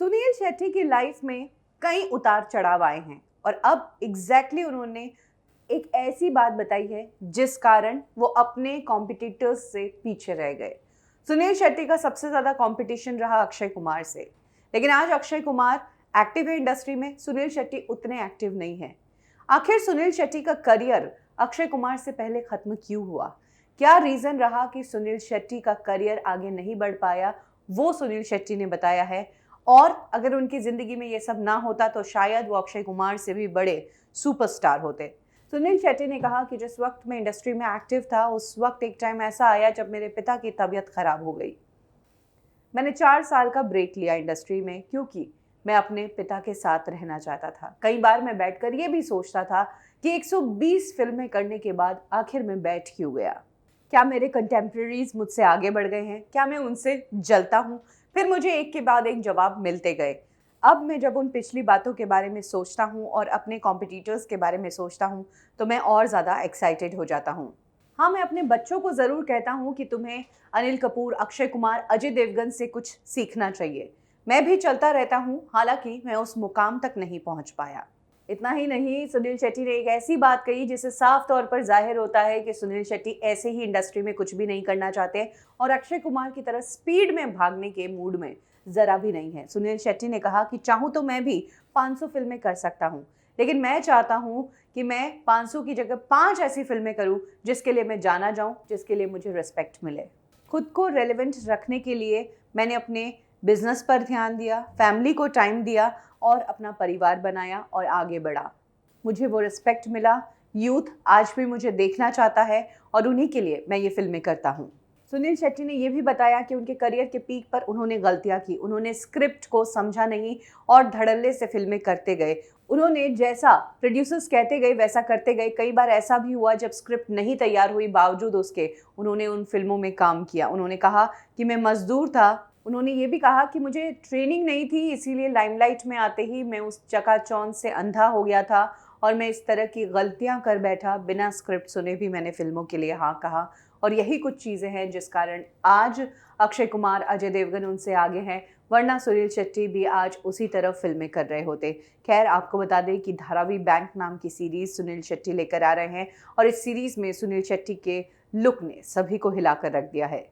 सुनील शेट्टी की लाइफ में कई उतार चढ़ाव आए हैं और अब उन्होंने एक ऐसी बात बताई है जिस कारण वो अपने कॉम्पिटिटर्स से पीछे रह गए। सुनील शेट्टी का सबसे ज्यादा कंपटीशन रहा अक्षय कुमार से, लेकिन आज अक्षय कुमार एक्टिव है इंडस्ट्री में, सुनील शेट्टी उतने एक्टिव नहीं है। आखिर सुनील शेट्टी का करियर अक्षय कुमार से पहले खत्म क्यों हुआ? क्या रीजन रहा कि सुनील शेट्टी का करियर आगे नहीं बढ़ पाया? वो सुनील शेट्टी ने बताया है। और अगर उनकी जिंदगी में ये सब ना होता तो शायद वो अक्षय कुमार से भी बड़े सुपरस्टार होते। सुनील शेट्टी ने कहा कि जिस वक्त मैं इंडस्ट्री में एक्टिव था उस वक्त एक टाइम ऐसा आया जब मेरे पिता की तबीयत खराब हो गई। मैंने 4 साल का ब्रेक लिया इंडस्ट्री में क्योंकि मैं अपने पिता के साथ रहना चाहता था। कई बार मैं बैठकर ये भी सोचता था कि 120 फिल्में करने के बाद आखिर में बैठ क्यों गया? क्या मेरे कंटेम्प्रेरीज मुझसे आगे बढ़ गए हैं? क्या मैं उनसे जलता हूँ? फिर मुझे एक के बाद एक जवाब मिलते गए। अब मैं जब उन पिछली बातों के बारे में सोचता हूँ और अपने कॉम्पिटिटर्स के बारे में सोचता हूँ तो मैं और ज़्यादा एक्साइटेड हो जाता हूँ। हाँ, मैं अपने बच्चों को ज़रूर कहता हूँ कि तुम्हें अनिल कपूर, अक्षय कुमार, अजय देवगन से कुछ सीखना चाहिए। मैं भी चलता रहता हूँ, हालांकि मैं उस मुकाम तक नहीं पहुँच पाया। इतना ही नहीं, सुनील शेट्टी ने एक ऐसी बात कही जिससे साफ तौर पर जाहिर होता है कि सुनील शेट्टी ऐसे ही इंडस्ट्री में कुछ भी नहीं करना चाहते और अक्षय कुमार की तरह स्पीड में भागने के मूड में जरा भी नहीं है। सुनील शेट्टी ने कहा कि चाहूँ तो मैं भी 500 फिल्में कर सकता हूँ, लेकिन मैं चाहता हूँ कि मैं 500 की जगह 5 ऐसी फिल्में करूँ जिसके लिए मैं जाना जाऊँ, जिसके लिए मुझे रिस्पेक्ट मिले। खुद को रेलेवेंट रखने के लिए मैंने अपने बिजनेस पर ध्यान दिया, फैमिली को टाइम दिया और अपना परिवार बनाया और आगे बढ़ा। मुझे वो रिस्पेक्ट मिला। यूथ आज भी मुझे देखना चाहता है और उन्हीं के लिए मैं ये फिल्में करता हूँ। सुनील शेट्टी ने यह भी बताया कि उनके करियर के पीक पर उन्होंने गलतियां की। उन्होंने स्क्रिप्ट को समझा नहीं और धड़ल्ले से फिल्में करते गए। उन्होंने जैसा प्रोड्यूसर्स कहते गए वैसा करते गए। कई बार ऐसा भी हुआ जब स्क्रिप्ट नहीं तैयार हुई बावजूद उसके उन्होंने उन फिल्मों में काम किया। उन्होंने कहा कि मैं मजदूर था। उन्होंने ये भी कहा कि मुझे ट्रेनिंग नहीं थी, इसीलिए लाइमलाइट में आते ही मैं उस चकाचौंध से अंधा हो गया था और मैं इस तरह की गलतियां कर बैठा। बिना स्क्रिप्ट सुने भी मैंने फिल्मों के लिए हाँ कहा और यही कुछ चीज़ें हैं जिस कारण आज अक्षय कुमार, अजय देवगन उनसे आगे हैं, वरना सुनील शेट्टी भी आज उसी तरफ फिल्में कर रहे होते। खैर, आपको बता दें कि धारावी बैंक नाम की सीरीज सुनील शेट्टी लेकर आ रहे हैं और इस सीरीज में सुनील शेट्टी के लुक ने सभी को हिलाकर रख दिया है।